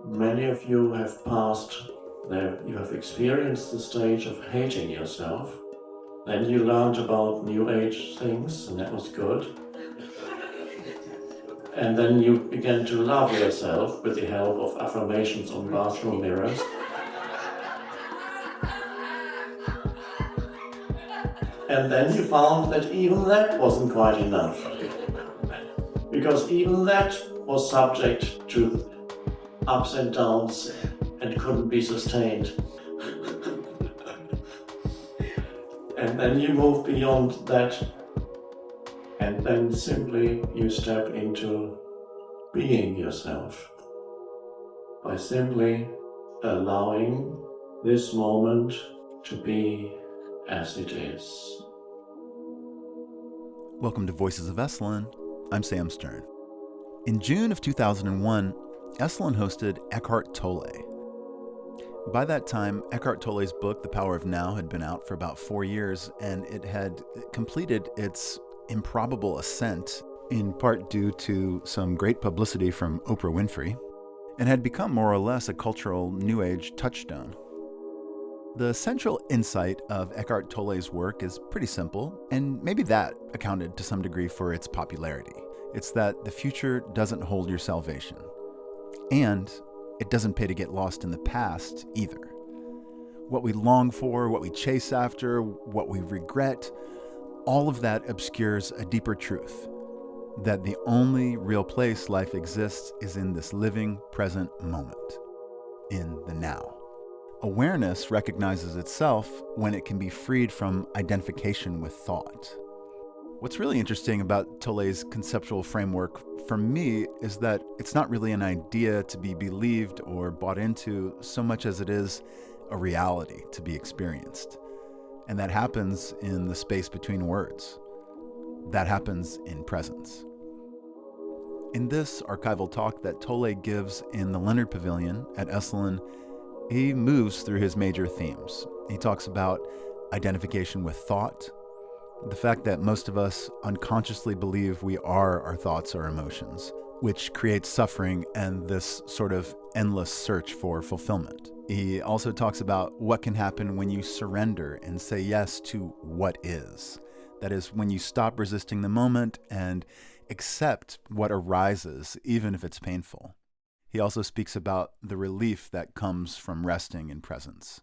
Many of you have you have experienced the stage of hating yourself. Then you learned about New Age things, and that was good. And then you began to love yourself with the help of affirmations on bathroom mirrors. And then you found that even that wasn't quite enough. Because even that was subject to ups and downs and couldn't be sustained. And then you move beyond that, and then simply you step into being yourself by simply allowing this moment to be as it is. Welcome to Voices of Esalen. I'm Sam Stern. In June of 2001, Esalen hosted Eckhart Tolle. By that time, Eckhart Tolle's book, The Power of Now, had been out for about 4 years, and it had completed its improbable ascent, in part due to some great publicity from Oprah Winfrey, and had become more or less a cultural New Age touchstone. The central insight of Eckhart Tolle's work is pretty simple, and maybe that accounted to some degree for its popularity. It's that the future doesn't hold your salvation. And it doesn't pay to get lost in the past either. What we long for, what we chase after, what we regret, all of that obscures a deeper truth, that the only real place life exists is in this living, present moment, in the now. Awareness recognizes itself when it can be freed from identification with thought. What's really interesting about Tolle's conceptual framework for me is that it's not really an idea to be believed or bought into so much as it is a reality to be experienced. And that happens in the space between words. That happens in presence. In this archival talk that Tolle gives in the Leonard Pavilion at Esalen, he moves through his major themes. He talks about identification with thought, the fact that most of us unconsciously believe we are our thoughts or emotions, which creates suffering and this sort of endless search for fulfillment. He also talks about what can happen when you surrender and say yes to what is. That is, when you stop resisting the moment and accept what arises, even if it's painful. He also speaks about the relief that comes from resting in presence.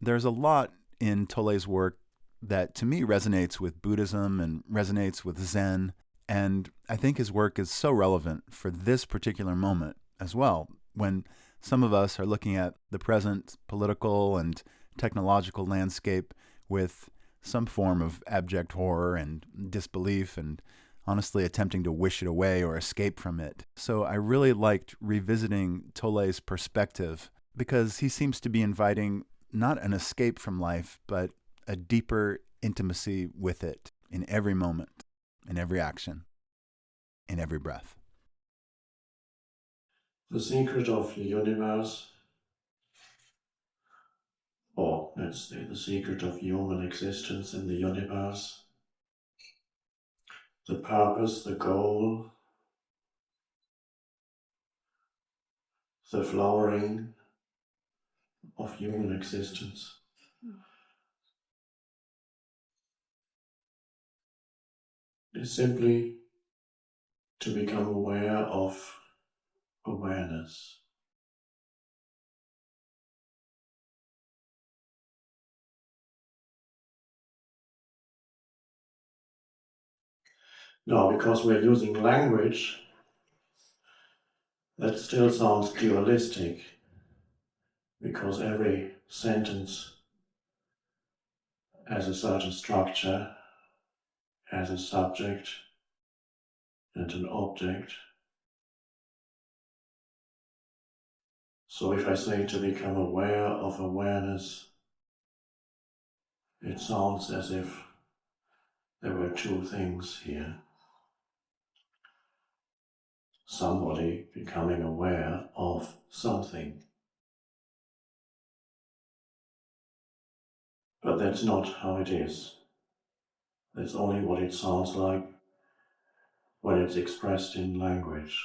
There's a lot in Tolle's work that to me resonates with Buddhism and resonates with Zen, and I think his work is so relevant for this particular moment as well, when some of us are looking at the present political and technological landscape with some form of abject horror and disbelief and honestly attempting to wish it away or escape from it. So I really liked revisiting Tolle's perspective because he seems to be inviting not an escape from life, but a deeper intimacy with it in every moment, in every action, in every breath. The secret of the universe, or let's say the secret of human existence in the universe, the purpose, the goal, the flowering of human existence is simply to become aware of awareness. Now, because we're using language, that still sounds dualistic, because every sentence has a certain structure, has a subject and an object. So if I say to become aware of awareness, it sounds as if there were two things here. Somebody becoming aware of something. But that's not how it is. That's only what it sounds like when it's expressed in language.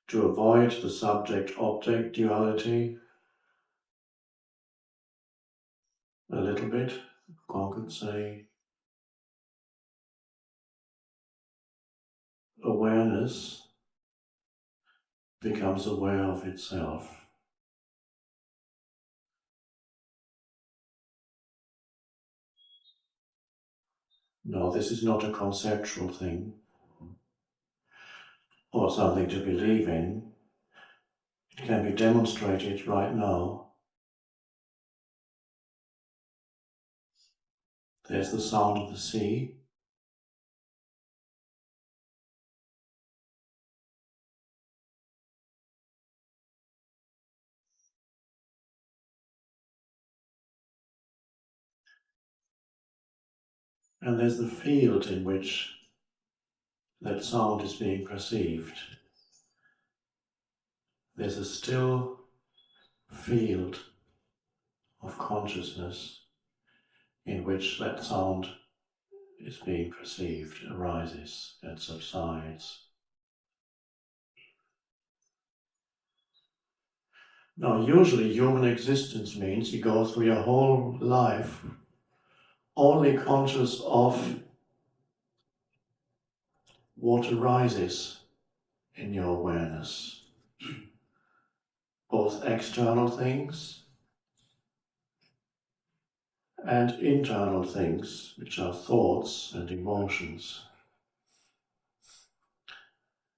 to avoid the subject-object duality a little bit. One could say awareness becomes aware of itself. No, this is not a conceptual thing or something to believe in. It can be demonstrated right now. There's the sound of the sea. And there's the field in which that sound is being perceived. There's a still field of consciousness in which that sound is being perceived, arises and subsides. Now, usually human existence means you go through your whole life only conscious of what arises in your awareness, both external things and internal things, which are thoughts and emotions.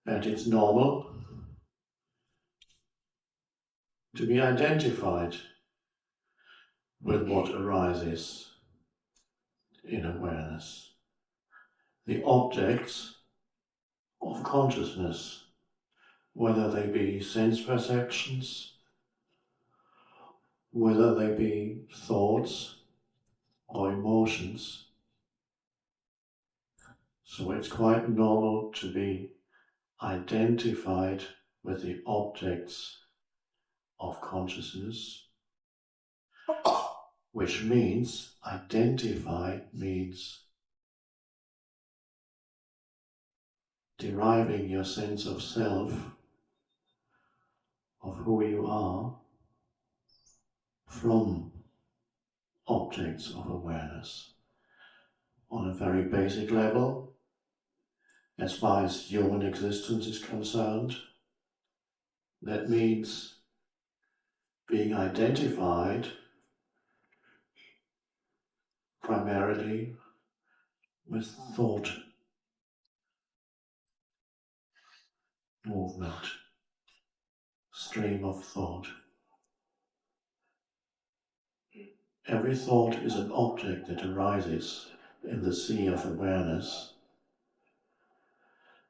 And it's normal to be identified with what arises in awareness. The objects of consciousness, whether they be sense perceptions, whether they be thoughts or emotions. So it's quite normal to be identified with the objects of consciousness, which means identify means deriving your sense of self, of who you are, from objects of awareness. On a very basic level, as far as human existence is concerned, that means being identified primarily with thought movement, stream of thought. Every thought is an object that arises in the sea of awareness.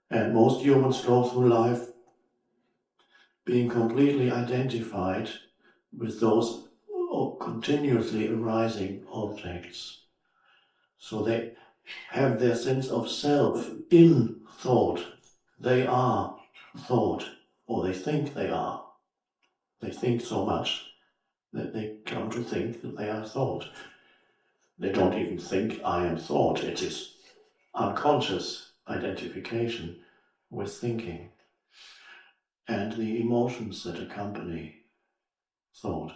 And most humans go through life being completely identified with those continuously arising objects. So they have their sense of self in thought. They are thought, or they think they are. They think so much that they come to think that they are thought. They don't even think I am thought. It is unconscious identification with thinking and the emotions that accompany thought.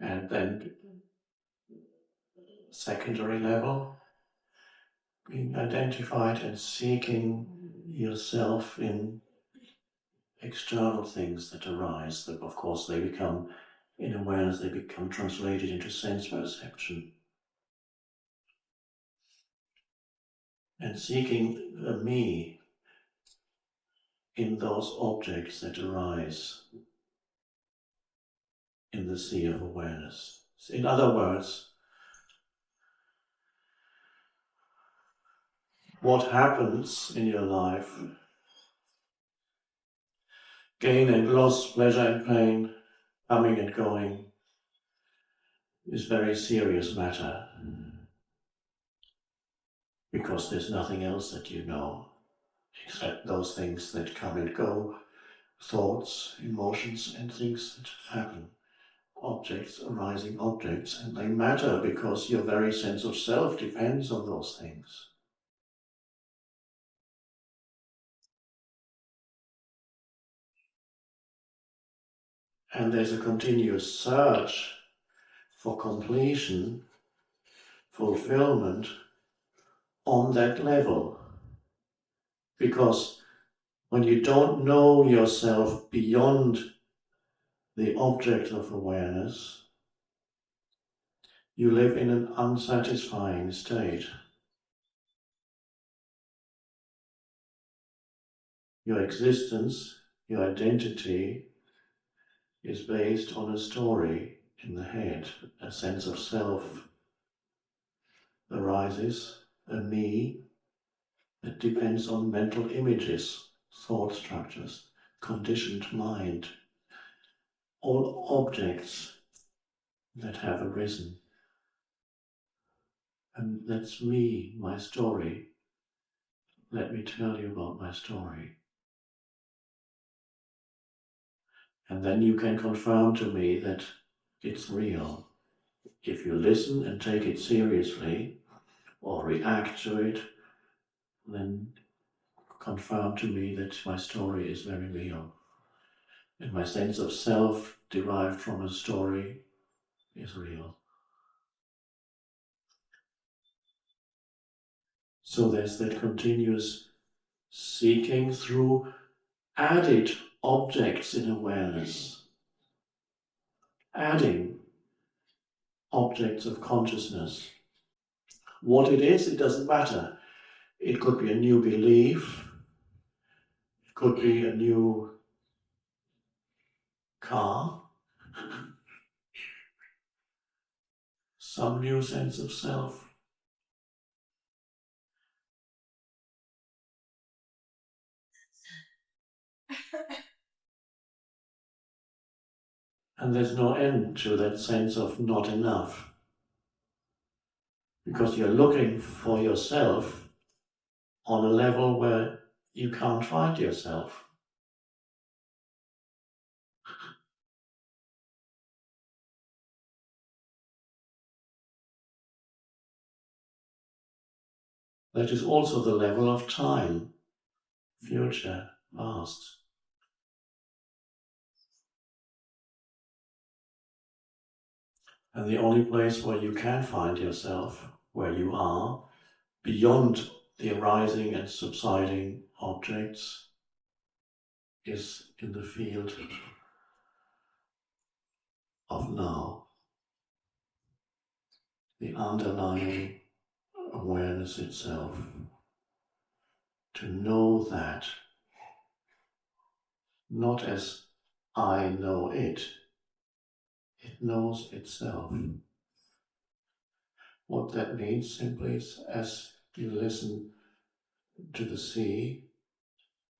And then secondary level, being identified and seeking yourself in external things that arise, that of course they become, in awareness, they become translated into sense perception. And seeking a me in those objects that arise in the sea of awareness. In other words, what happens in your life, gain and loss, pleasure and pain, coming and going, is very serious matter, because there's nothing else that you know except those things that come and go, thoughts, emotions, and things that happen, objects, arising objects, and they matter because your very sense of self depends on those things. And there's a continuous search for completion, fulfillment on that level. Because when you don't know yourself beyond the object of awareness, you live in an unsatisfying state. Your existence, your identity, is based on a story in the head. A sense of self arises, a me, that depends on mental images, thought structures, conditioned mind, all objects that have arisen. And that's me, my story. Let me tell you about my story. And then you can confirm to me that it's real. If you listen and take it seriously, or react to it, then confirm to me that my story is very real. And my sense of self derived from a story is real. So there's that continuous seeking through added objects in awareness, adding objects of consciousness. What it is, it doesn't matter. It could be a new belief, it could be a new car, some new sense of self. And there's no end to that sense of not enough. Because you're looking for yourself on a level where you can't find yourself. That is also the level of time, future, past. And the only place where you can find yourself, where you are, beyond the arising and subsiding objects, is in the field of now, the underlying awareness itself. To know that, not as I know it, it knows itself. What that means simply is, as you listen to the sea,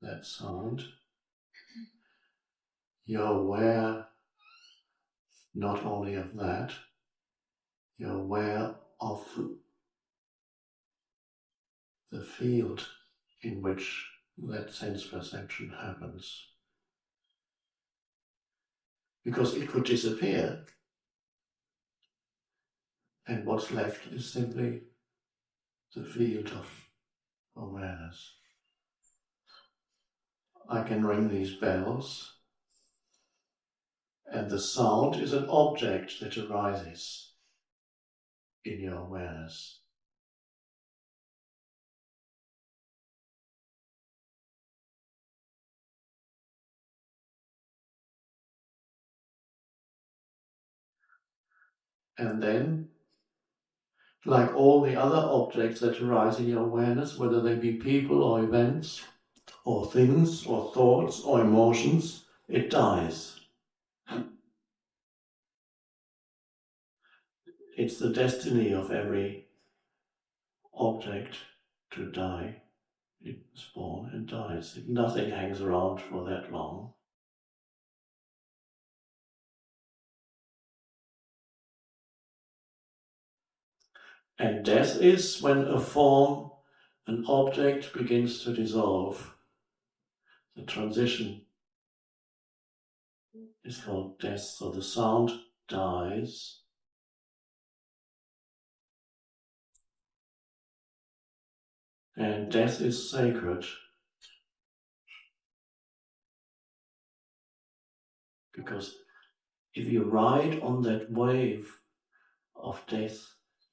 that sound, you're aware not only of that, you're aware of the field in which that sense perception happens. Because it could disappear, and what's left is simply the field of awareness. I can ring these bells, and the sound is an object that arises in your awareness. And then, like all the other objects that arise in your awareness, whether they be people or events, or things, or thoughts, or emotions, it dies. It's the destiny of every object to die. It's born and dies. Nothing hangs around for that long. And death is when a form, an object begins to dissolve. The transition is called death. So the sound dies. And death is sacred. Because if you ride on that wave of death,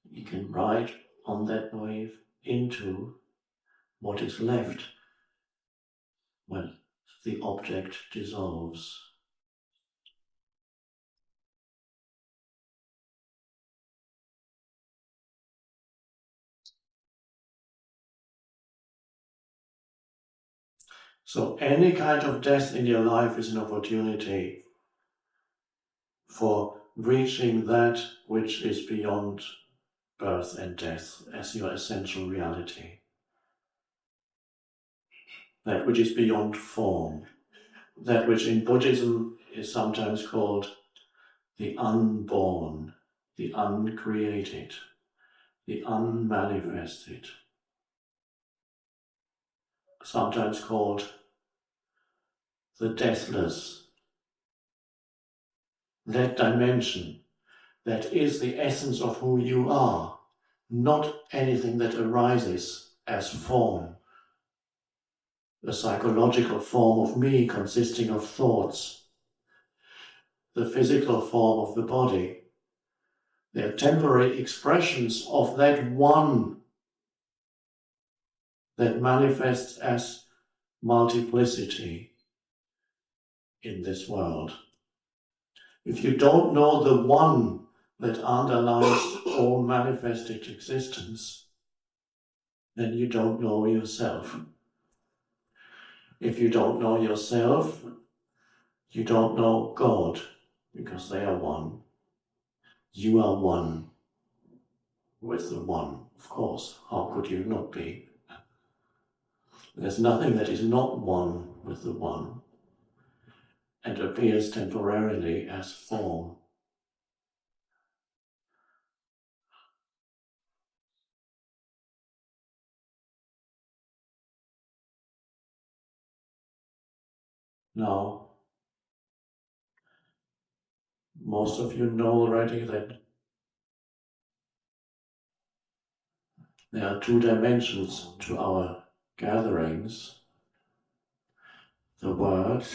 you can ride on that wave into what is left when the object dissolves. So any kind of death in your life is an opportunity for reaching that which is beyond birth and death as your essential reality. That which is beyond form. That which in Buddhism is sometimes called the unborn, the uncreated, the unmanifested. Sometimes called the deathless. That dimension, that is the essence of who you are, not anything that arises as form, a psychological form of me consisting of thoughts, the physical form of the body. They are temporary expressions of that one that manifests as multiplicity in this world. If you don't know the one that underlies all manifested existence, then you don't know yourself. If you don't know yourself, you don't know God, because they are one. You are one with the one, of course. How could you not be? There's nothing that is not one with the one and appears temporarily as form. Now, most of you know already that there are two dimensions to our gatherings. The word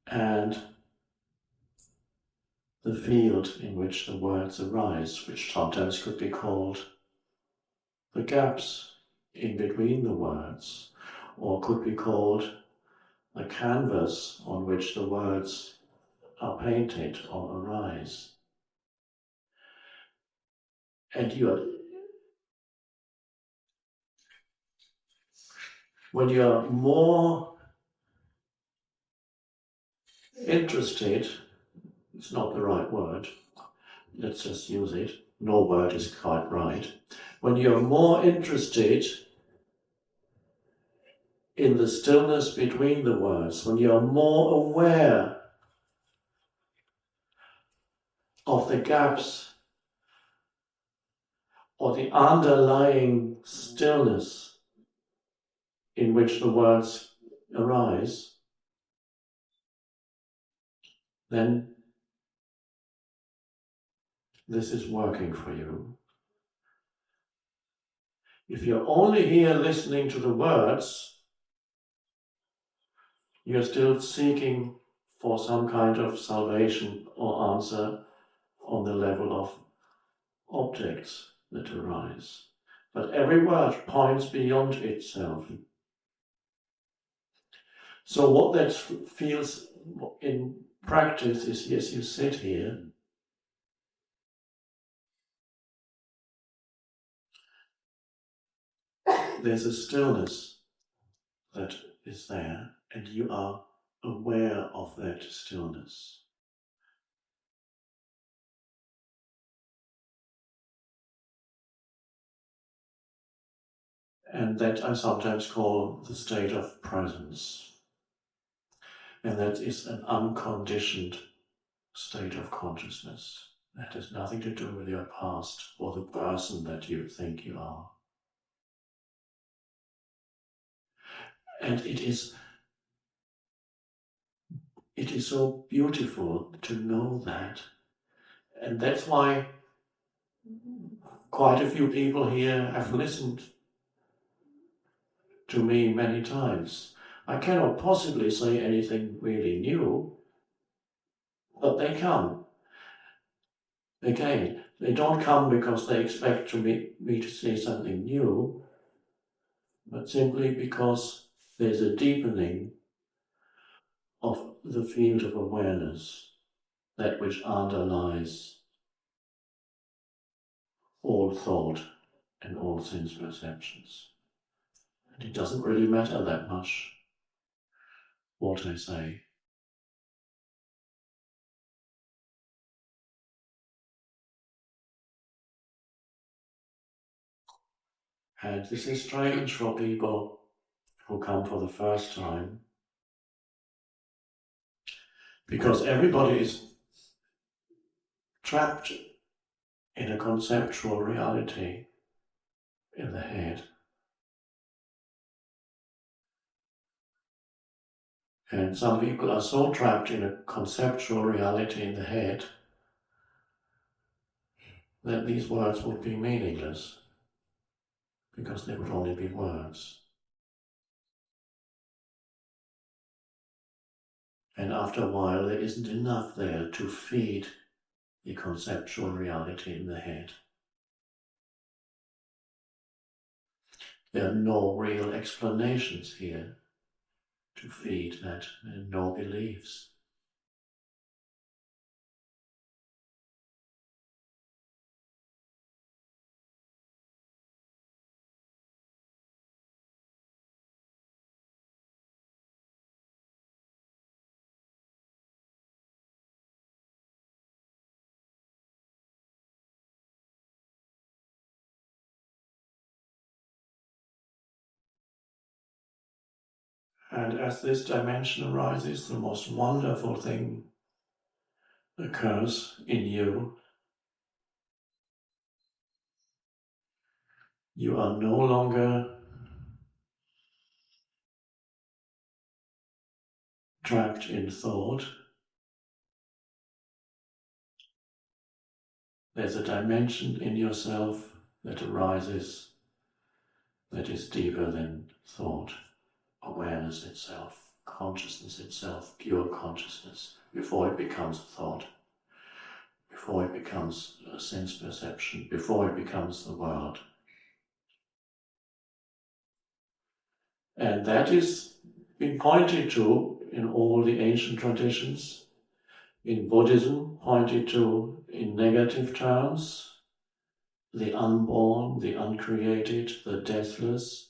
and the field in which the words arise, which sometimes could be called the gaps in between the words, or could be called the canvas on which the words are painted or arise. And when you are more interested, it's not the right word, let's just use it, no word is quite right. When you're more interested in the stillness between the words, when you're more aware of the gaps or the underlying stillness in which the words arise, then this is working for you. If you're only here listening to the words, you're still seeking for some kind of salvation or answer on the level of objects that arise. But every word points beyond itself. So what that feels in practice is, yes, you sit here, there's a stillness that is there, and you are aware of that stillness. And that I sometimes call the state of presence. And that is an unconditioned state of consciousness. That has nothing to do with your past or the person that you think you are. And it is so beautiful to know that. And that's why quite a few people here have listened to me many times. I cannot possibly say anything really new, but they come. Again, they don't come because they expect me to say something new, but simply because there's a deepening of the field of awareness, that which underlies all thought and all sense perceptions. And it doesn't really matter that much what I say. And this is strange for people who come for the first time, because everybody is trapped in a conceptual reality in the head. And some people are so trapped in a conceptual reality in the head that these words would be meaningless, because they would only be words. And after a while, there isn't enough there to feed the conceptual reality in the head. There are no real explanations here to feed that, and no beliefs. And as this dimension arises, the most wonderful thing occurs in you. You are no longer trapped in thought. There's a dimension in yourself that arises that is deeper than thought, awareness itself, consciousness itself, pure consciousness, before it becomes thought, before it becomes a sense perception, before it becomes the world. And that is been pointed to in all the ancient traditions. In Buddhism, pointed to in negative terms, the unborn, the uncreated, the deathless.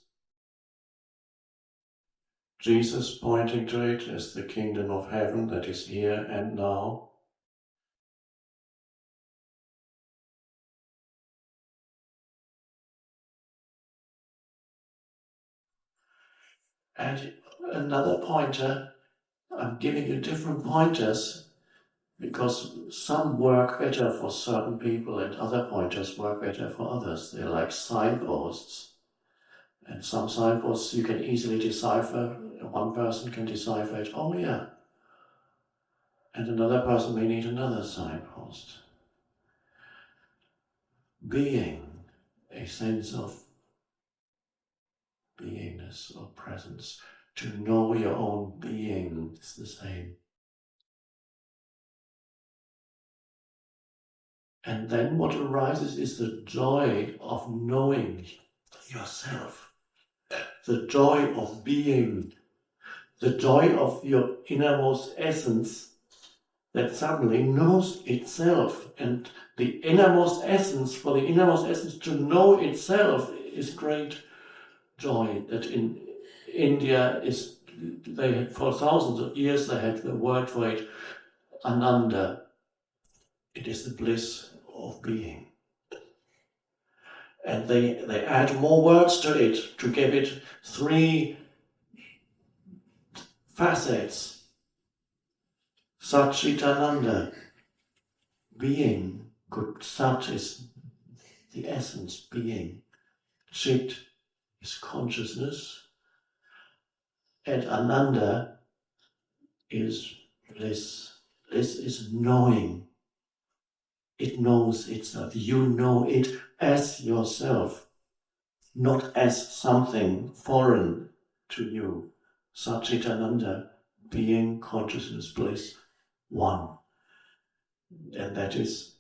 Jesus pointing to it as the kingdom of heaven that is here and now. And another pointer, I'm giving you different pointers because some work better for certain people and other pointers work better for others. They're like signposts. And some signposts you can easily decipher. One person can decipher it, oh yeah. And another person may need another signpost. Being, a sense of beingness or presence. To know your own being is the same. And then what arises is the joy of knowing yourself, the joy of being, the joy of your innermost essence that suddenly knows itself. And the innermost essence, for the innermost essence to know itself is great joy. That in India is, they had, for thousands of years they had the word for it, Ananda. It is the bliss of being. And they add more words to it to give it three facets. Satchitananda, being. Good. Sat is the essence, being. Chit is consciousness. And Ananda is bliss. Bliss is knowing. It knows itself. You know it as yourself, not as something foreign to you, Satchitananda, being, consciousness, bliss, one. And that is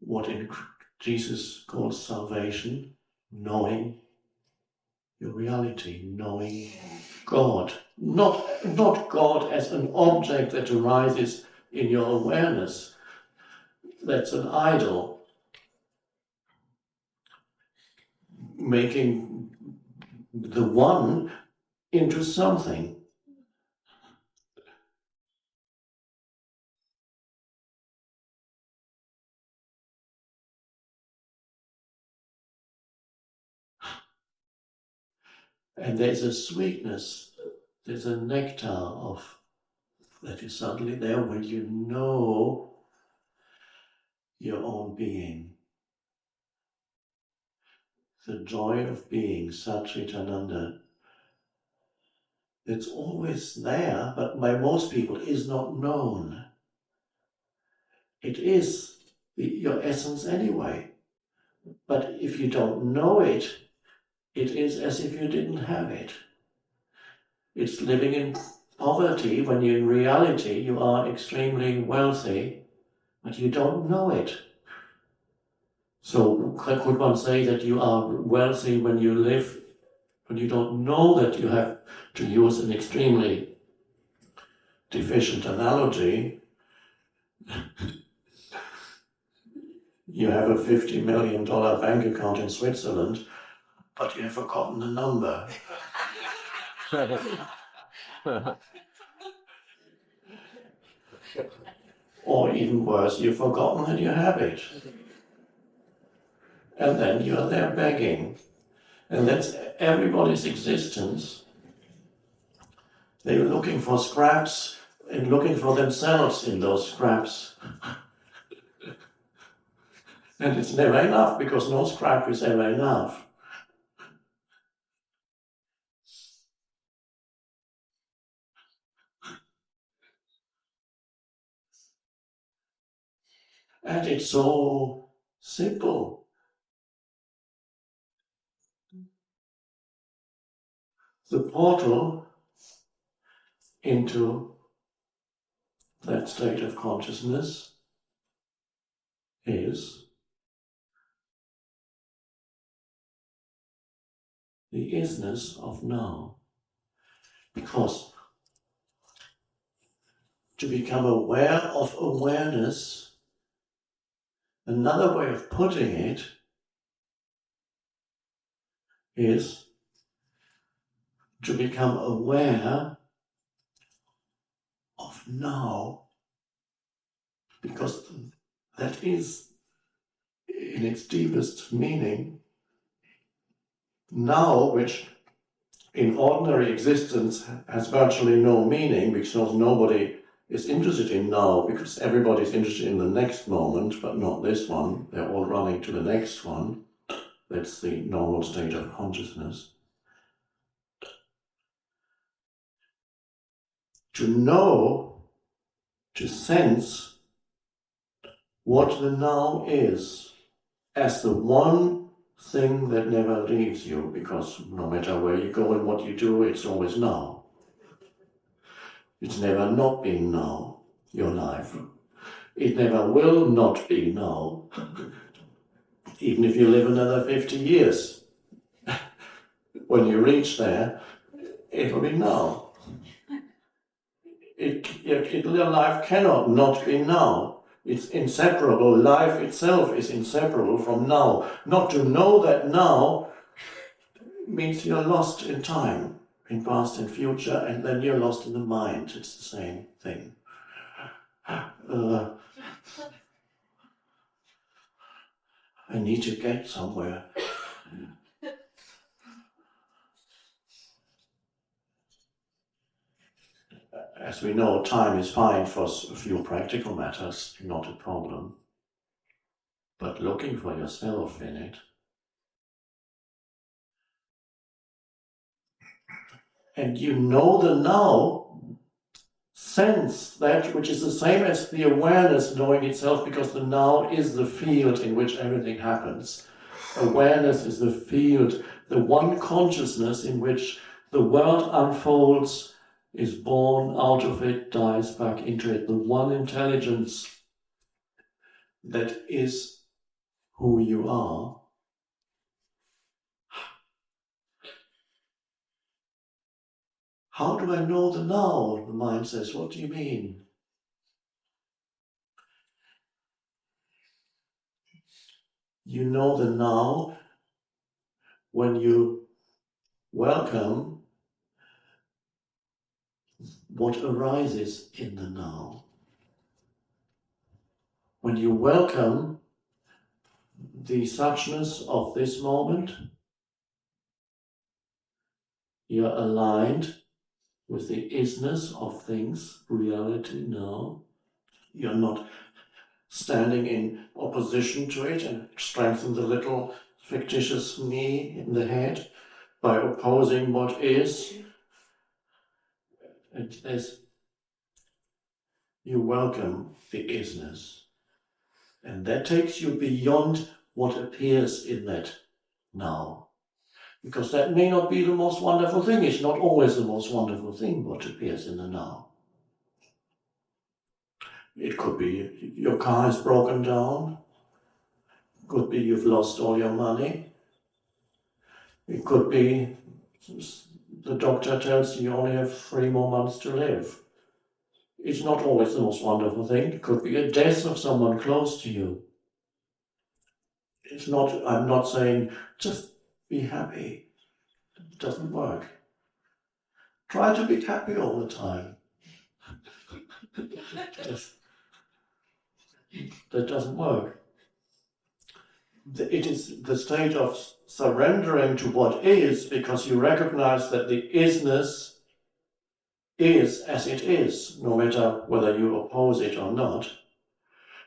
what in Jesus calls salvation, knowing your reality, knowing God. Not God as an object that arises in your awareness. That's an idol. Making the one into something. And there's a sweetness, there's a nectar of that is suddenly there when you know your own being. The joy of being, Satchitananda, it's always there, but by most people is not known. It is your essence anyway. But if you don't know it, it is as if you didn't have it. It's living in poverty when in reality you are extremely wealthy, but you don't know it. So could one say that you are wealthy when you live, when you don't know that you have, to use an extremely deficient analogy, you have a $50 million bank account in Switzerland, but you have forgotten the number. Or even worse, you've forgotten that you have it. And then you're there begging. And that's everybody's existence. They're looking for scraps and looking for themselves in those scraps. And it's never enough, because no scrap is ever enough. And it's so simple. The portal into that state of consciousness is the isness of now. Because to become aware of awareness, another way of putting it is to become aware of now, because that is, in its deepest meaning, now, which in ordinary existence has virtually no meaning, because nobody is interested in now, because everybody is interested in the next moment, but not this one. They're all running to the next one. That's the normal state of consciousness. To know, to sense what the now is as the one thing that never leaves you, because no matter where you go and what you do, it's always now. It's never not been now, your life. It never will not be now, even if you live another 50 years. When you reach there, it'll be now. Your life cannot not be now. It's inseparable. Life itself is inseparable from now. Not to know that now means you're lost in time, in past and future, and then you're lost in the mind. It's the same thing. I need to get somewhere. As we know, time is fine for a few practical matters, not a problem. But looking for yourself in it, and you know the now, sense that which is the same as the awareness knowing itself, because the now is the field in which everything happens. Awareness is the field the one consciousness in which the world unfolds, is born out of it, dies back into it, the one intelligence that is who you are. How do I know the now? The mind says, what do you mean? You know the now when you welcome what arises in the now. When you welcome the suchness of this moment, you're aligned with the isness of things, reality now. You're not standing in opposition to it and strengthen the little fictitious me in the head by opposing what is. And as you welcome the isness, and that takes you beyond what appears in that now. Because that may not be the most wonderful thing. It's not always the most wonderful thing what appears in the now. It could be your car is broken down. It could be you've lost all your money. It could be the doctor tells you only have 3 more months to live. It's not always the most wonderful thing. It could be a death of someone close to you. I'm not saying just be happy. It doesn't work. Try to be happy all the time. That doesn't work. It is the state of surrendering to what is, because you recognize that the isness is as it is, no matter whether you oppose it or not.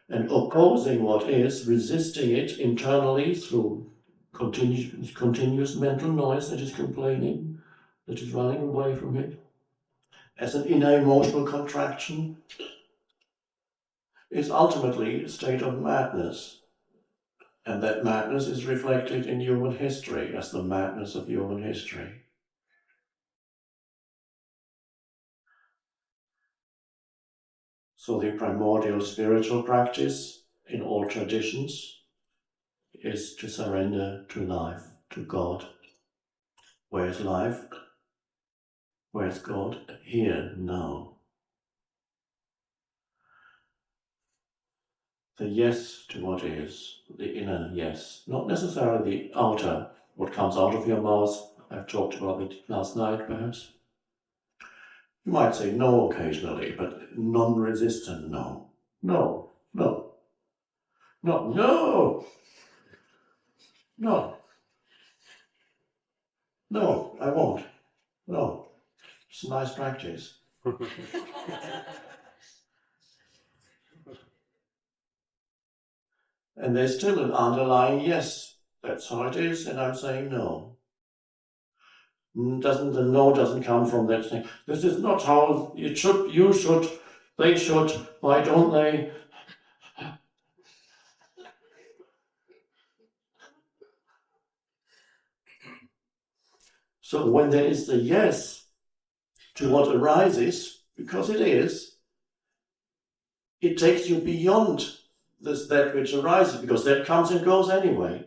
And opposing what is, resisting it internally through continuous mental noise that is complaining, that is running away from it, as an inner emotional contraction, is ultimately a state of madness. And that madness is reflected in human history as the madness of human history. So the primordial spiritual practice in all traditions is to surrender to life, to God. Where is life? Where is God? Here, now. The yes to what is, the inner yes, not necessarily the outer, what comes out of your mouth. I've talked about it last night, perhaps. You might say no occasionally, but non-resistant no. No, no, no, no, no, no, I won't. No, it's a nice practice. And there's still an underlying yes, that's how it is, and I'm saying no. The no doesn't come from that thing. This is not how it should, you should, they should, why don't they? So when there is the yes to what arises, because it is, it takes you beyond that which arises, because that comes and goes anyway.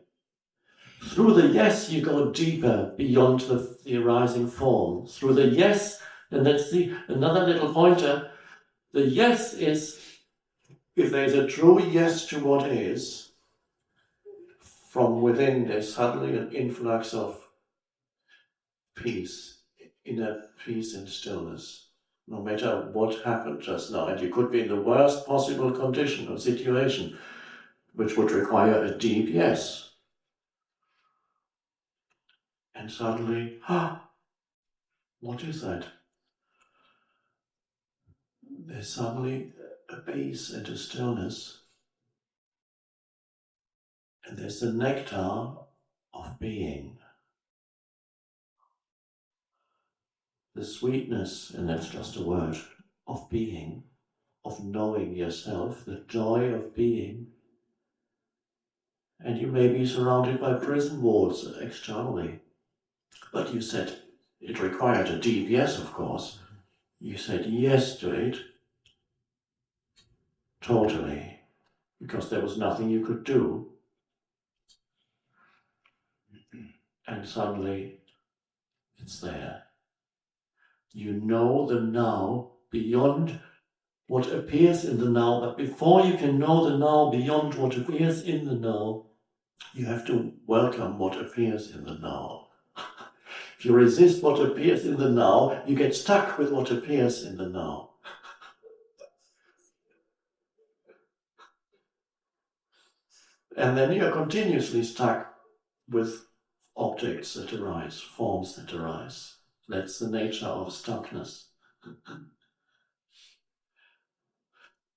Through the yes, you go deeper beyond the arising form. Through the yes, and that's another little pointer, the yes is, if there's a true yes to what is, from within there's suddenly an influx of peace, inner peace and stillness, no matter what happened just now. And you could be in the worst possible condition or situation, which would require a deep yes. And suddenly, what is that? There's suddenly a peace and a stillness. And there's the nectar of being. The sweetness, and that's just a word, of being, of knowing yourself, the joy of being. And you may be surrounded by prison walls externally, But you said it required a deep yes, of course. You said yes to it, totally, because there was nothing you could do. And suddenly, it's there. You know the now beyond what appears in the now, but before you can know the now beyond what appears in the now, you have to welcome what appears in the now. If you resist what appears in the now, you get stuck with what appears in the now. And then you're continuously stuck with objects that arise, forms that arise. That's the nature of stuckness.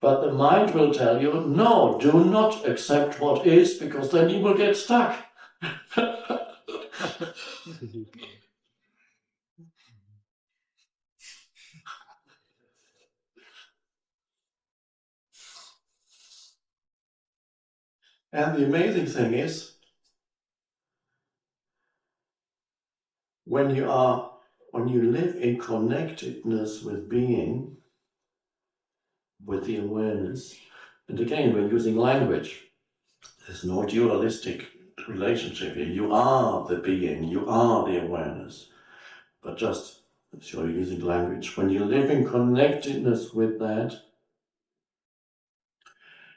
But the mind will tell you, no, do not accept what is, because then you will get stuck. And the amazing thing is, when you live in connectedness with being, with the awareness, and again, we're using language. There's no dualistic relationship here. You are the being, you are the awareness. But just as you're using language, when you live in connectedness with that,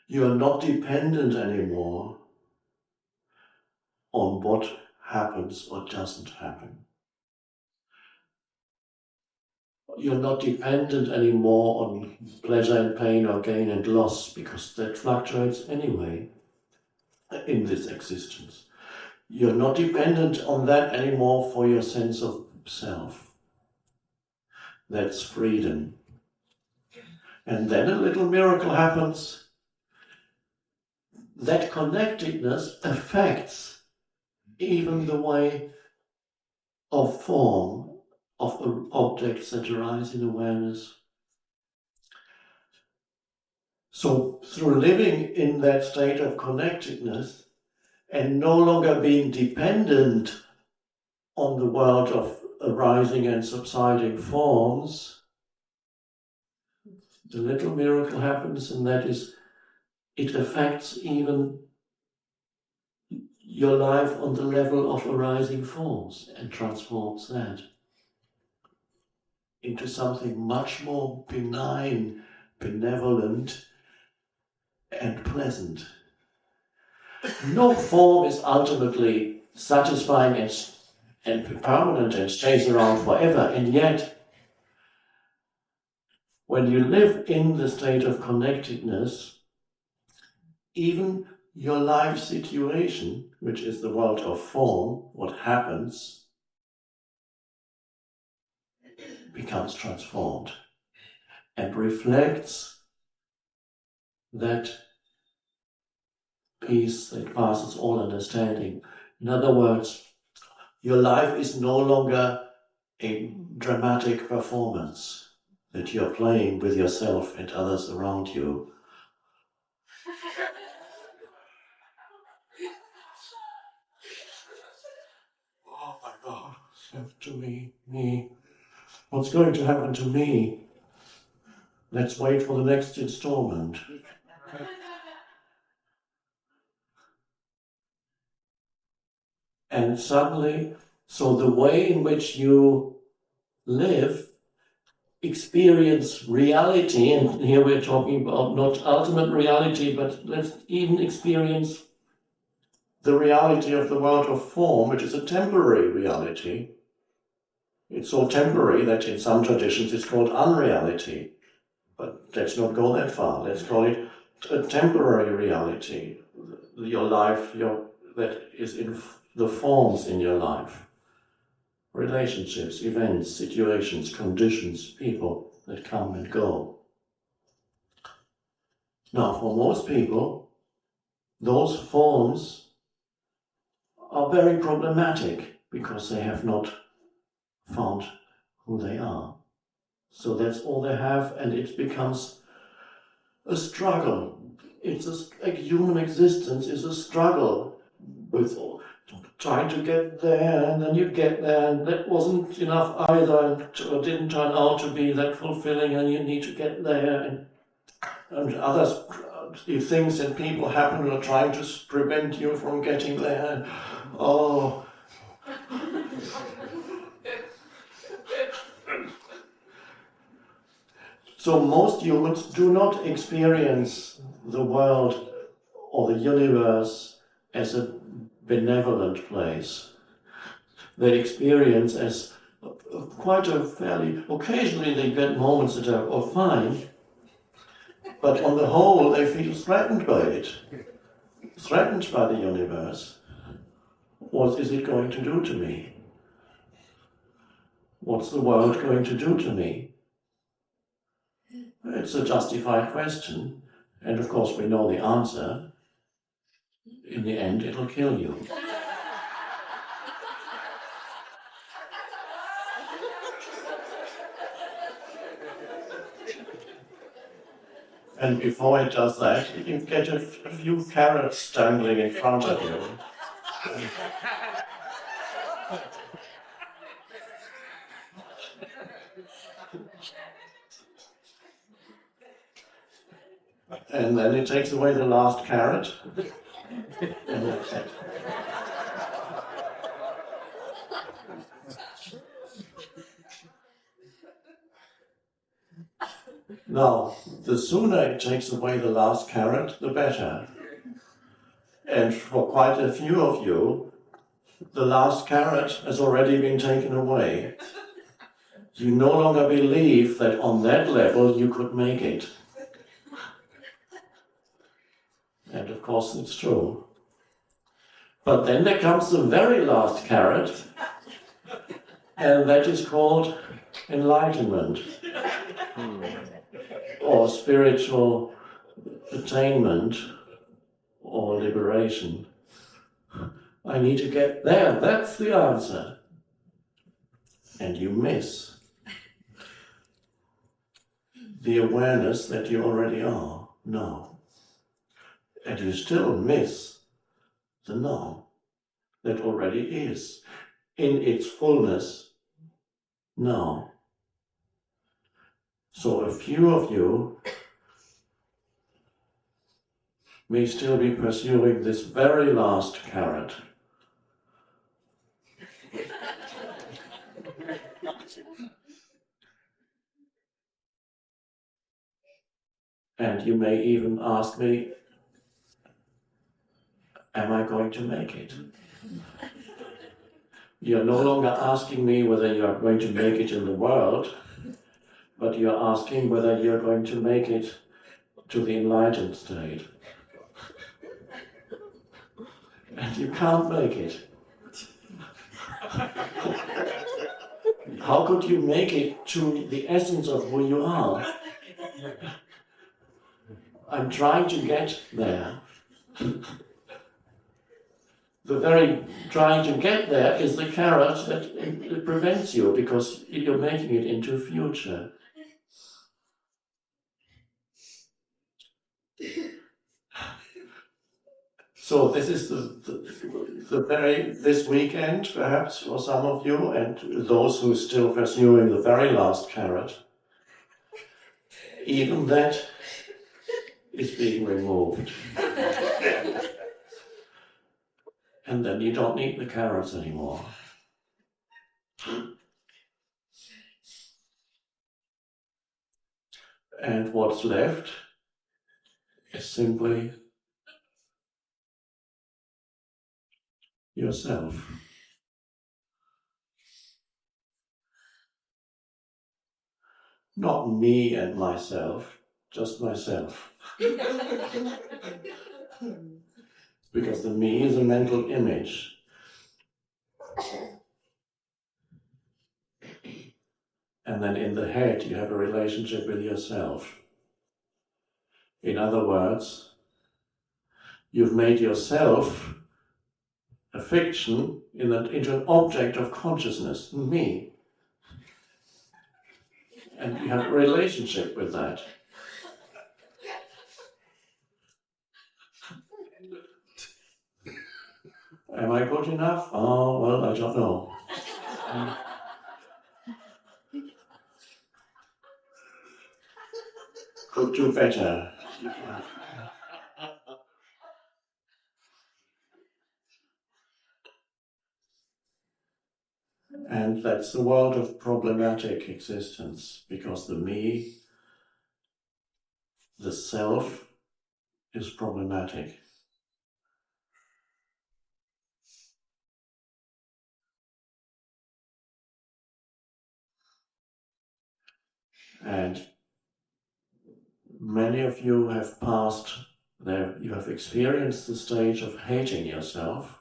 you are not dependent anymore on what happens or doesn't happen. You're not dependent anymore on pleasure and pain or gain and loss, because that fluctuates anyway in this existence. You're not dependent on that anymore for your sense of self. That's freedom. And then a little miracle happens. That connectedness affects even the way of form of objects that arise in awareness. So through living in that state of connectedness and no longer being dependent on the world of arising and subsiding forms, the little miracle happens, and that is, it affects even your life on the level of arising forms and transforms that into something much more benign, benevolent, and pleasant. No form is ultimately satisfying and permanent and stays around forever, and yet, when you live in the state of connectedness, even your life situation, which is the world of form, what happens, becomes transformed and reflects that peace that passes all understanding. In other words, your life is no longer a dramatic performance that you're playing with yourself and others around you. Oh my God, what's happened to me? What's going to happen to me? Let's wait for the next installment. And suddenly, so the way in which you live, experience reality, and here we're talking about not ultimate reality, but let's even experience the reality of the world of form, which is a temporary reality. It's so temporary that in some traditions it's called unreality. But let's not go that far. Let's call it a temporary reality. Your life, that is in the forms in your life. Relationships, events, situations, conditions, people that come and go. Now, for most people, those forms are very problematic because they have not found who they are. So that's all they have, and it becomes a struggle. It's a human existence is a struggle trying to get there, and then you get there, and that wasn't enough either, or didn't turn out to be that fulfilling, and you need to get there, and other things and people happen that are trying to prevent you from getting there. Oh. So most humans do not experience the world or the universe as a benevolent place. They experience as quite a fairly, occasionally they get moments that are fine, but on the whole they feel threatened by it, threatened by the universe. What is it going to do to me? What's the world going to do to me? It's a justified question, and of course we know the answer. In the end, it'll kill you. And before it does that, you get a few carrots dangling in front of you. And then it takes away the last carrot. And that's it. Now, the sooner it takes away the last carrot, the better. And for quite a few of you, the last carrot has already been taken away. You no longer believe that on that level you could make it. And of course it's true. But then there comes the very last carrot, and that is called enlightenment, or spiritual attainment, or liberation. I need to get there, that's the answer. And you miss the awareness that you already are, now. And you still miss the now that already is in its fullness now. So a few of you may still be pursuing this very last carrot. And you may even ask me, am I going to make it? You're no longer asking me whether you are going to make it in the world, but you're asking whether you're going to make it to the enlightened state. And you can't make it. How could you make it to the essence of who you are? I'm trying to get there. The very trying to get there is the carrot that prevents you, because you're making it into future. So this is the very, this weekend, perhaps for some of you, and those who are still pursuing the very last carrot, even that is being removed. And then you don't need the carrots anymore. And what's left is simply yourself. Not me and myself, just myself. Because the me is a mental image. And then in the head you have a relationship with yourself. In other words, you've made yourself a fiction into an object of consciousness, me. And you have a relationship with that. am I good enough? Oh, well, I don't know. Could do better. And that's the world of problematic existence, because the me, the self, is problematic. And many of you have passed there, you have experienced the stage of hating yourself.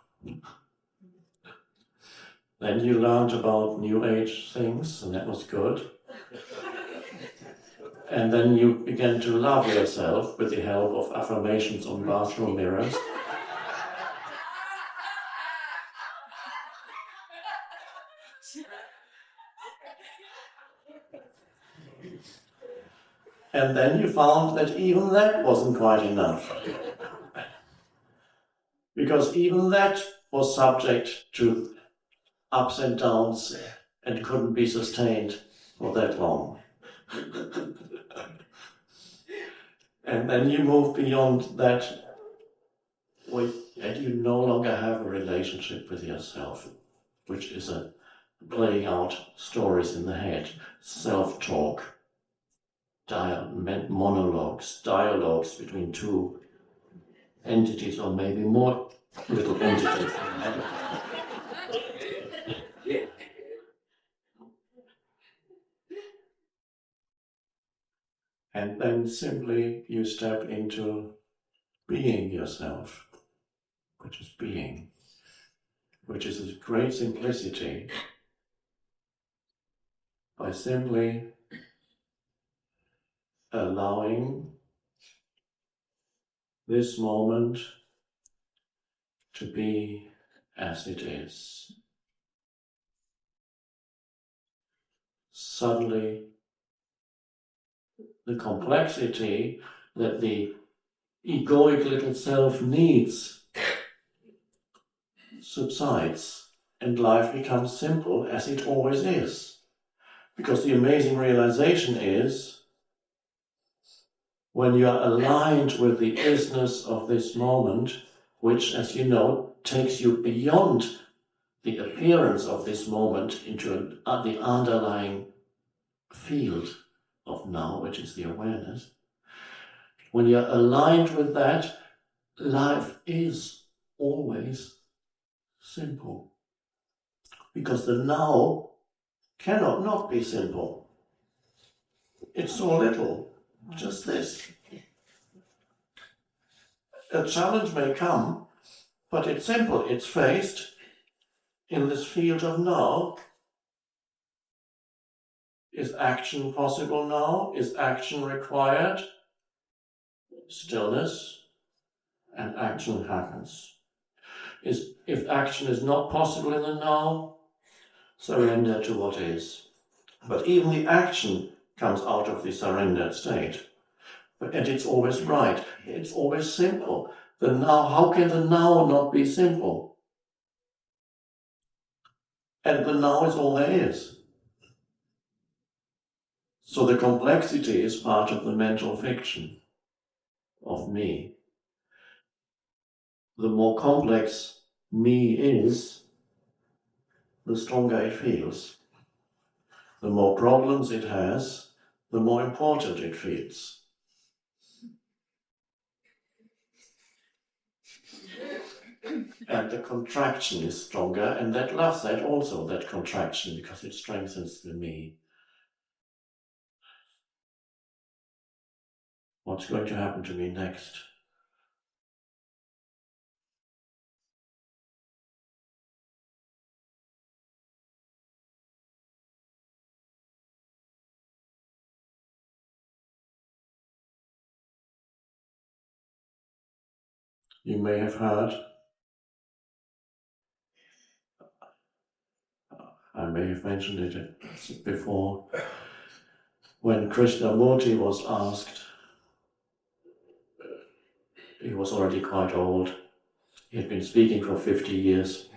Then you learned about New Age things, and that was good. And then you began to love yourself with the help of affirmations on bathroom mirrors. And then you found that even that wasn't quite enough. Because even that was subject to ups and downs and couldn't be sustained for that long. And then you move beyond that, and you no longer have a relationship with yourself, which is a playing out stories in the head, self-talk, monologues, dialogues between two entities, or maybe more little entities. And then simply you step into being yourself, which is being, which is a great simplicity, by simply allowing this moment to be as it is. Suddenly, the complexity that the egoic little self needs subsides, and life becomes simple as it always is. Because the amazing realization is, when you are aligned with the isness of this moment, which, as you know, takes you beyond the appearance of this moment into the underlying field of now, which is the awareness. When you're aligned with that, life is always simple. Because the now cannot not be simple. It's so little, just this. A challenge may come, but it's simple. It's faced in this field of now. Is action possible now? Is action required? Stillness, and action happens. If action is not possible in the now, surrender to what is. But even the action comes out of the surrendered state. And it's always right. It's always simple. The now, how can the now not be simple? And the now is all there is. So the complexity is part of the mental fiction of me. The more complex me is, the stronger it feels. The more problems it has, the more important it feels. And the contraction is stronger, and that loves that also, that contraction, because it strengthens the me. What's going to happen to me next? You may have heard, I may have mentioned it before, when Krishnamurti was asked, he was already quite old, He had been speaking for 50 years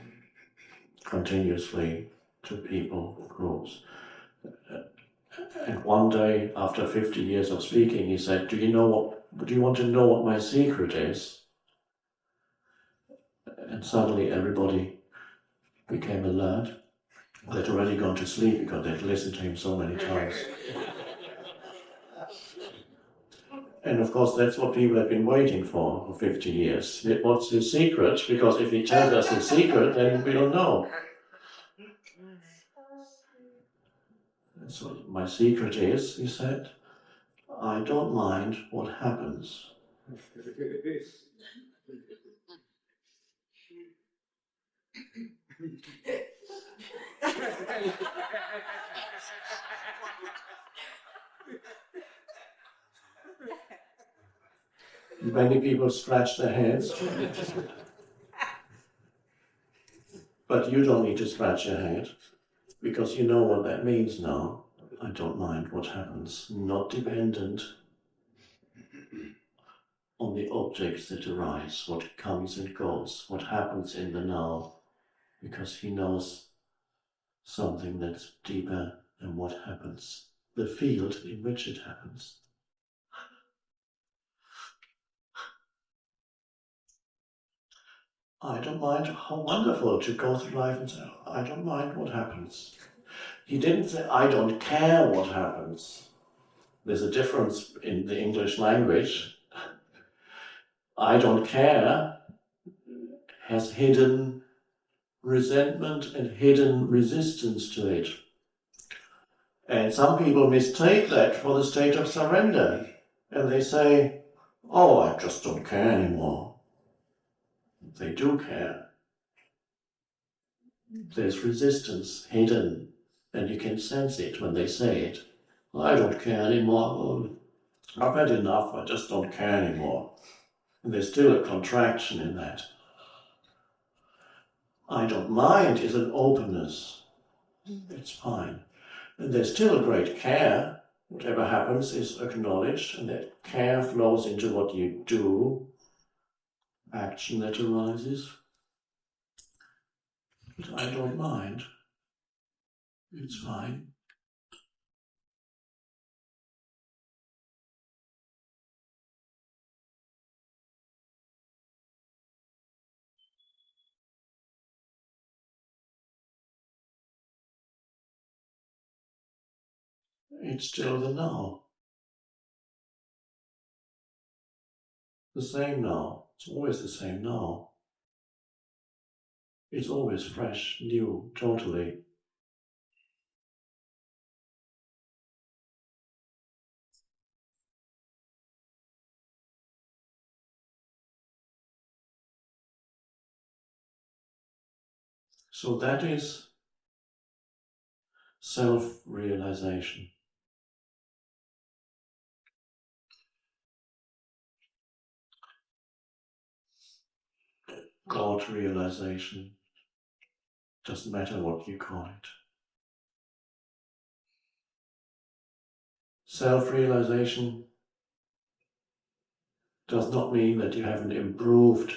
continuously to people, groups. And one day, after 50 years of speaking, he said, do you want to know what my secret is? And suddenly everybody became alert. They'd already gone to sleep because they'd listened to him so many times. And of course, that's what people have been waiting for 50 years. What's his secret? Because if he tells us his secret, then we'll know. So my secret is, he said, I don't mind what happens. Many people scratch their heads. But you don't need to scratch your head, because you know what that means now. I don't mind what happens, not dependent on the objects that arise, what comes and goes, what happens in the now, because he knows something that's deeper than what happens, the field in which it happens. I don't mind. How wonderful to go through life and say, I don't mind what happens. He didn't say, I don't care what happens. There's a difference in the English language. I don't care has hidden resentment and hidden resistance to it. And some people mistake that for the state of surrender. And they say, oh, I just don't care anymore. They do care. There's resistance hidden, and you can sense it when they say it. I don't care anymore. I've had enough, I just don't care anymore. And there's still a contraction in that. I don't mind is an openness. It's fine. And there's still a great care. Whatever happens is acknowledged, and that care flows into what you do, action that arises. But I don't mind. It's fine. It's still the now. The same now. It's always the same now. It's always fresh, new, totally. So that is self-realization. God realization. Doesn't matter what you call it. Self-realization does not mean that you have an improved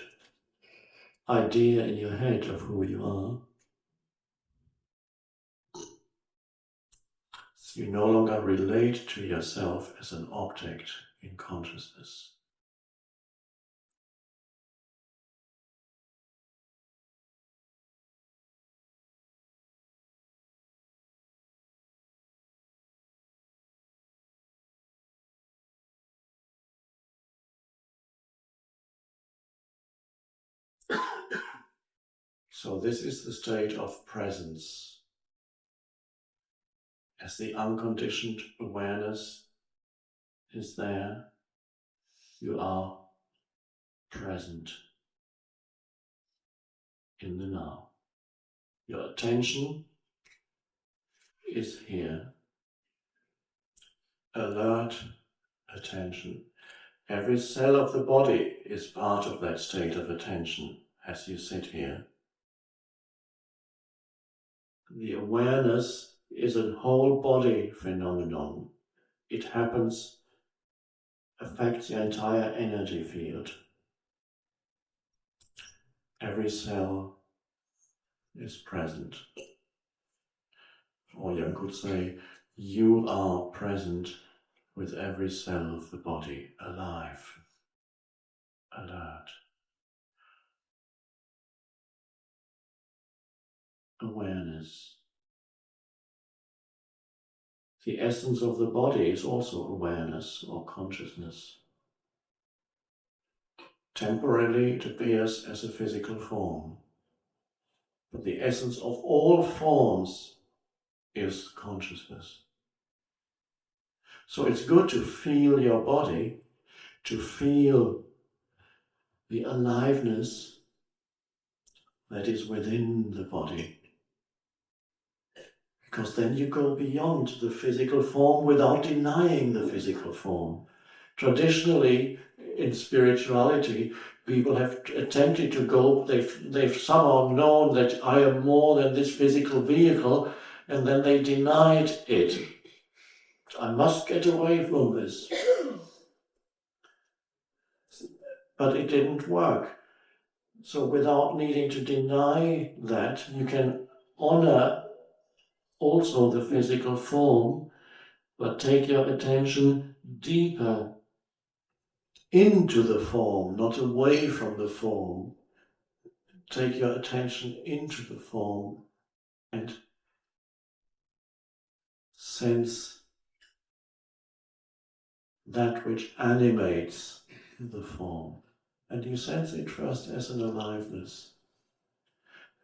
idea in your head of who you are. So you no longer relate to yourself as an object in consciousness. So this is the state of presence. As the unconditioned awareness is there, you are present in the now. Your attention is here. Alert attention. Every cell of the body is part of that state of attention as you sit here. The awareness is a whole body phenomenon. It happens, affects your entire energy field. Every cell is present. Or you could say, you are present with every cell of the body, alive, alert, awareness. The essence of the body is also awareness or consciousness. Temporarily it appears as a physical form, but the essence of all forms is consciousness. So it's good to feel your body, to feel the aliveness that is within the body. Because then you go beyond the physical form without denying the physical form. Traditionally, in spirituality, people have attempted to go, they've somehow known that I am more than this physical vehicle, and then they denied it. I must get away from this. But it didn't work. So without needing to deny that, you can honor also the physical form, but take your attention deeper into the form, not away from the form. Take your attention into the form and sense that which animates the form. And you sense it first as an aliveness.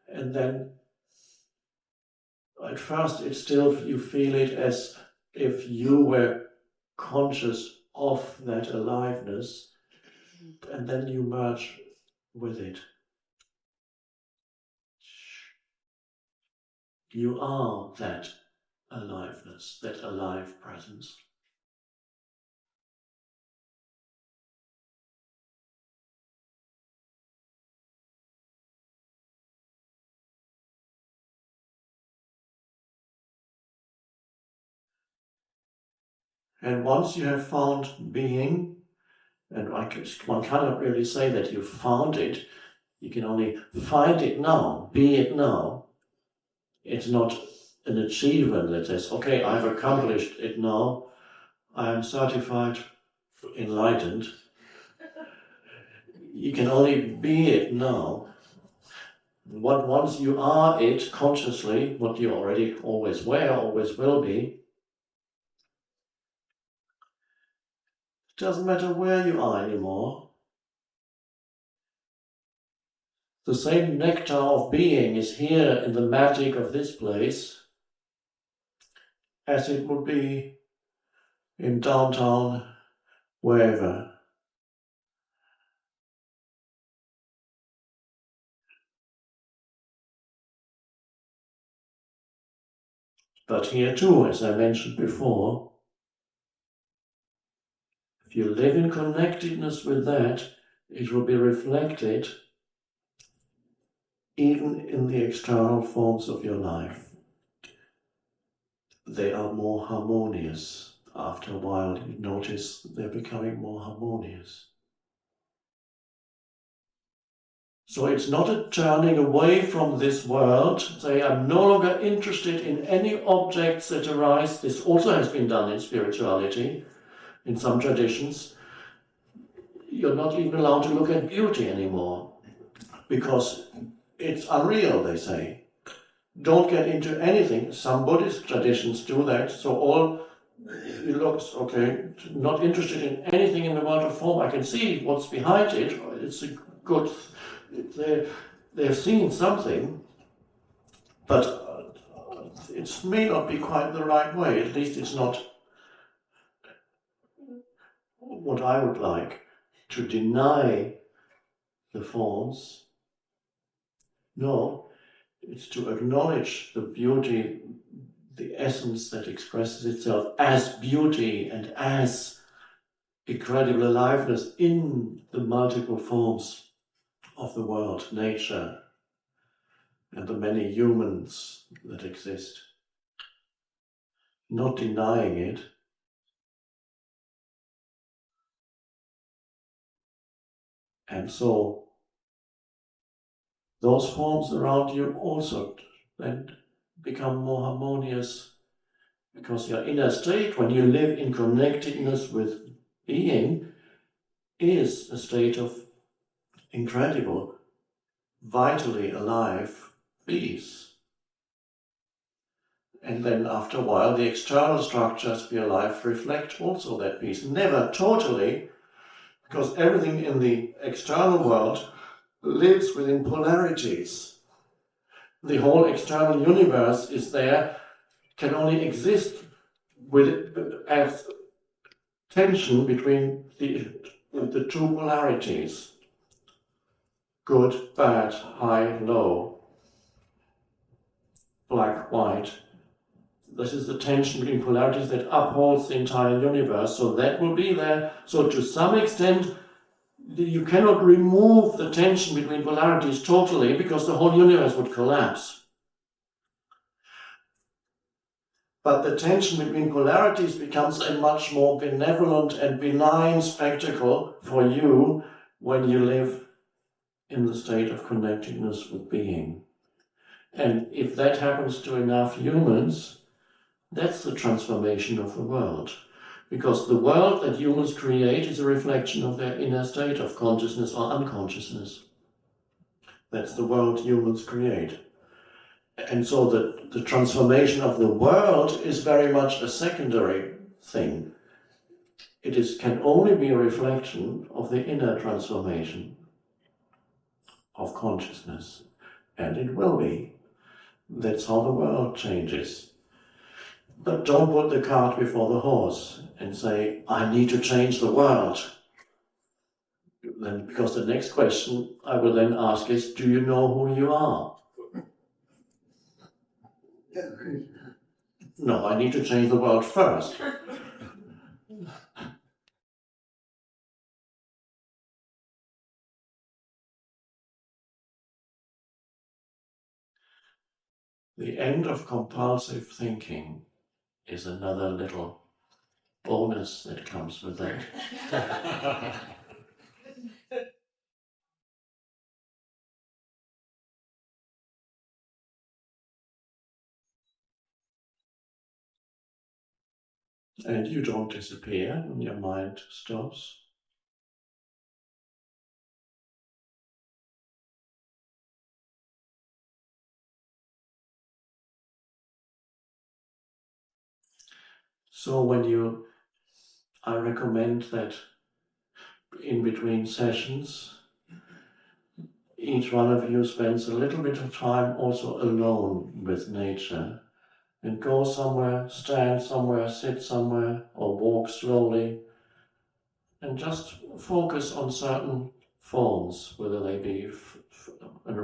And then at first it's still, you feel it as if you were conscious of that aliveness, and then you merge with it. You are that aliveness, that alive presence. And once you have found being, and one cannot really say that you found it, you can only find it now, be it now. It's not an achievement that says, okay, I've accomplished it now, I am certified enlightened. You can only be it now. Once you are it consciously, what you already always were, always will be, it doesn't matter where you are anymore. The same nectar of being is here in the magic of this place as it would be in downtown, wherever. But here too, as I mentioned before, if you live in connectedness with that, it will be reflected even in the external forms of your life. They are more harmonious. After a while, you notice they're becoming more harmonious. So it's not a turning away from this world. Say, I'm no longer interested in any objects that arise. This also has been done in spirituality, in some traditions. You're not even allowed to look at beauty anymore, because it's unreal, they say. Don't get into anything. Some Buddhist traditions do that. So all it looks, okay, not interested in anything in the world of form. I can see what's behind it. It's a good, they've seen something, but it may not be quite the right way. At least it's not what I would like, to deny the forms. No, it's to acknowledge the beauty, the essence that expresses itself as beauty and as incredible aliveness in the multiple forms of the world, nature, and the many humans that exist. Not denying it. And so those forms around you also then become more harmonious, because your inner state, when you live in connectedness with being, is a state of incredible, vitally alive peace. And then after a while, the external structures of your life reflect also that peace. Never totally, because everything in the external world lives within polarities. The whole external universe is there, can only exist with as tension between the two polarities. Good, bad, high, low, black, white. This is the tension between polarities that upholds the entire universe. So that will be there. So to some extent, you cannot remove the tension between polarities totally, because the whole universe would collapse. But the tension between polarities becomes a much more benevolent and benign spectacle for you when you live in the state of connectedness with being. And if that happens to enough humans, that's the transformation of the world. Because the world that humans create is a reflection of their inner state of consciousness or unconsciousness. That's the world humans create. And so the transformation of the world is very much a secondary thing. Can only be a reflection of the inner transformation of consciousness. And it will be. That's how the world changes. But don't put the cart before the horse and say, I need to change the world. Then, because the next question I will then ask is, do you know who you are? No, I need to change the world first. The end of compulsive thinking is another little bonus that comes with that. And you don't disappear when your mind stops. So I recommend that in between sessions, each one of you spends a little bit of time also alone with nature, and go somewhere, stand somewhere, sit somewhere, or walk slowly, and just focus on certain forms, whether they be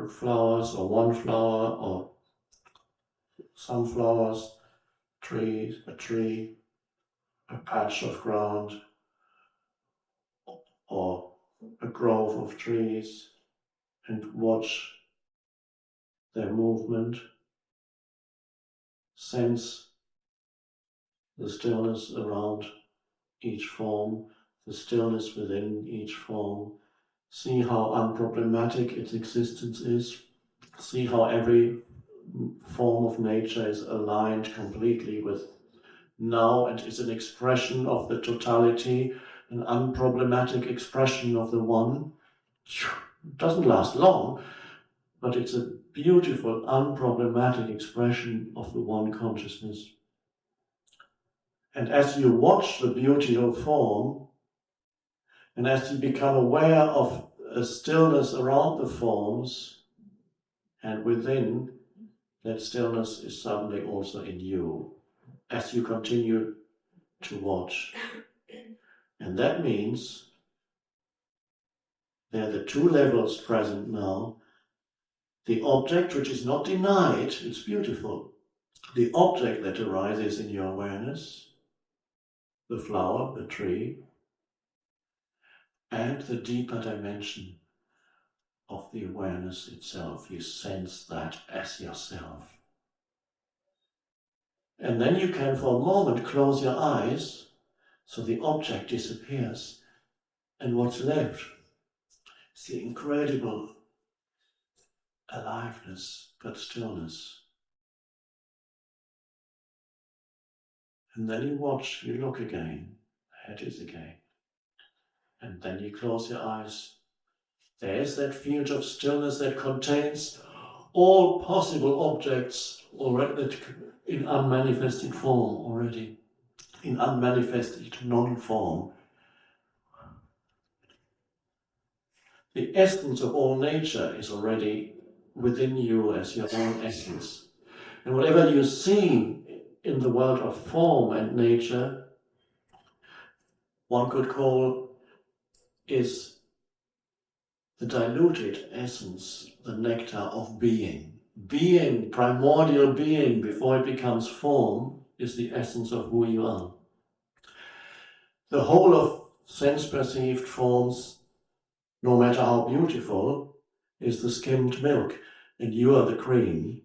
flowers or one flower or sunflowers, a tree, a patch of ground, or a grove of trees, and watch their movement. Sense the stillness around each form, the stillness within each form. See how unproblematic its existence is. See how every form of nature is aligned completely with now and is an expression of the totality, an unproblematic expression of the one. It doesn't last long, but it's a beautiful, unproblematic expression of the one consciousness. And as you watch the beauty of form, and as you become aware of a stillness around the forms, and within, that stillness is suddenly also in you, as you continue to watch. And that means there are the two levels present now. The object, which is not denied, it's beautiful. The object that arises in your awareness, the flower, the tree, and the deeper dimension of the awareness itself. You sense that as yourself. And then you can, for a moment, close your eyes so the object disappears. And what's left is the incredible aliveness, but stillness. And then you watch, you look again, head is again. And then you close your eyes. There's that field of stillness that contains all possible objects already in unmanifested form already, in unmanifested non-form. The essence of all nature is already within you as your own essence. And whatever you see in the world of form and nature, one could call is the diluted essence, the nectar of being. Being, primordial being, before it becomes form, is the essence of who you are. The whole of sense-perceived forms, no matter how beautiful, is the skimmed milk, and you are the cream.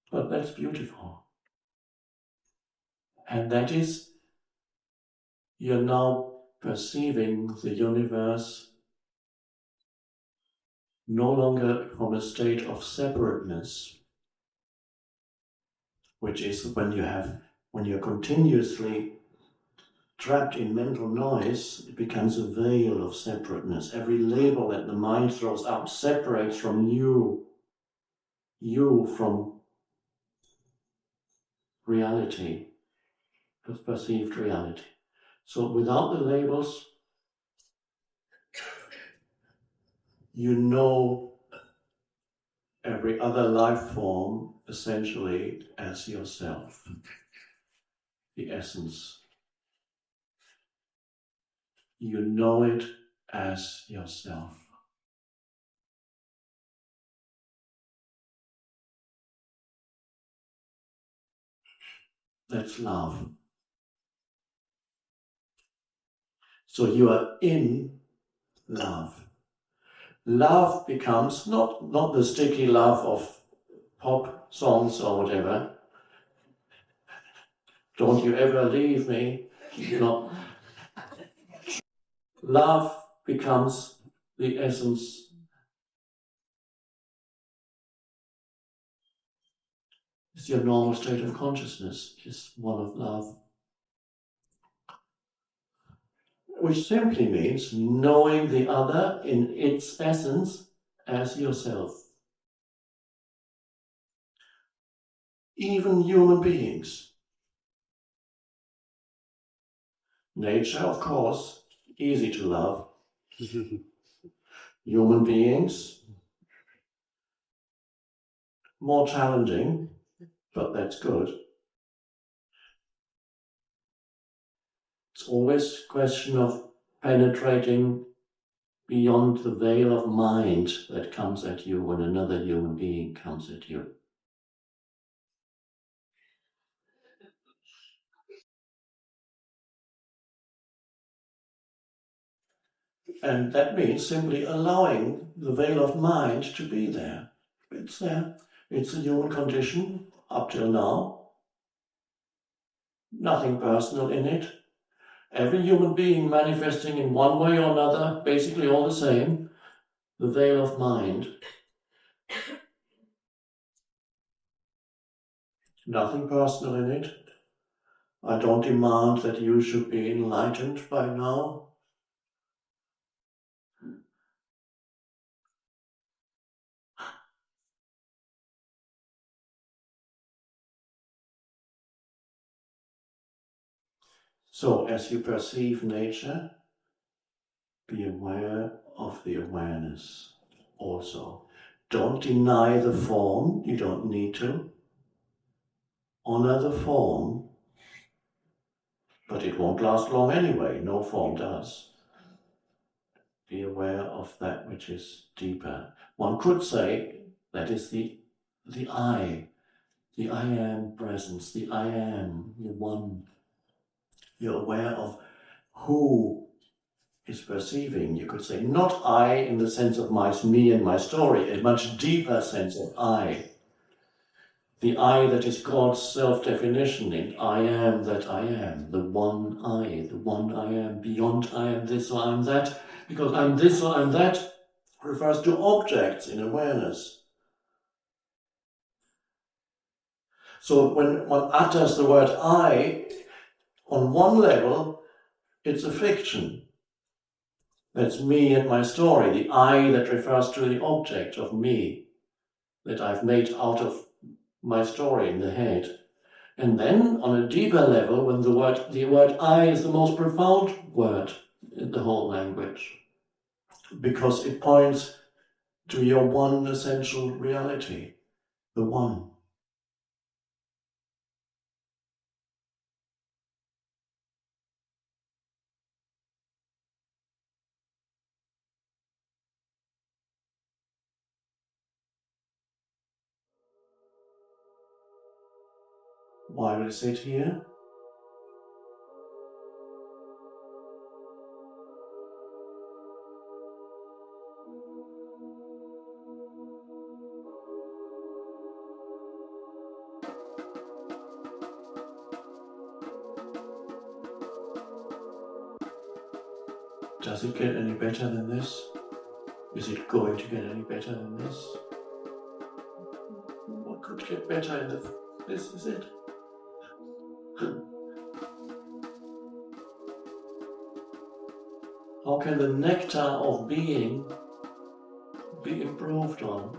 But that's beautiful. And that is, you're now perceiving the universe no longer from a state of separateness, which is when you're continuously trapped in mental noise, it becomes a veil of separateness. Every label that the mind throws up separates from you from reality, perceived reality. So without the labels, you know every other life form essentially as yourself, the essence. You know it as yourself. That's love. So you are in love. Love becomes not the sticky love of pop songs or whatever. Don't you ever leave me. Love becomes the essence. It's your normal state of consciousness, is one of love. Which simply means knowing the other in its essence as yourself. Even human beings. Nature, of course, easy to love. Human beings, more challenging, but that's good. It's always a question of penetrating beyond the veil of mind that comes at you when another human being comes at you. And that means simply allowing the veil of mind to be there. It's there. It's a human condition up till now. Nothing personal in it. Every human being manifesting in one way or another, basically all the same, the veil of mind. Nothing personal in it. I don't demand that you should be enlightened by now. So as you perceive nature, be aware of the awareness also. Don't deny the form, you don't need to. Honor the form, but it won't last long anyway, no form does. Be aware of that which is deeper. One could say that is the I am presence, the I am, the one. You're aware of who is perceiving. You could say not I in the sense of me and my story, a much deeper sense of I. The I that is God's self-definition in I am that I am, the one I am, beyond I am this or I am that, because I'm this or I'm that refers to objects in awareness. So when one utters the word I, on one level, it's a fiction. That's me and my story, the I that refers to the object of me that I've made out of my story in the head. And then on a deeper level, when the word I is the most profound word in the whole language, because it points to your one essential reality, the one. Why will I sit here? Does it get any better than this? Is it going to get any better than this? What could get better in this is it? How can the nectar of being be improved on?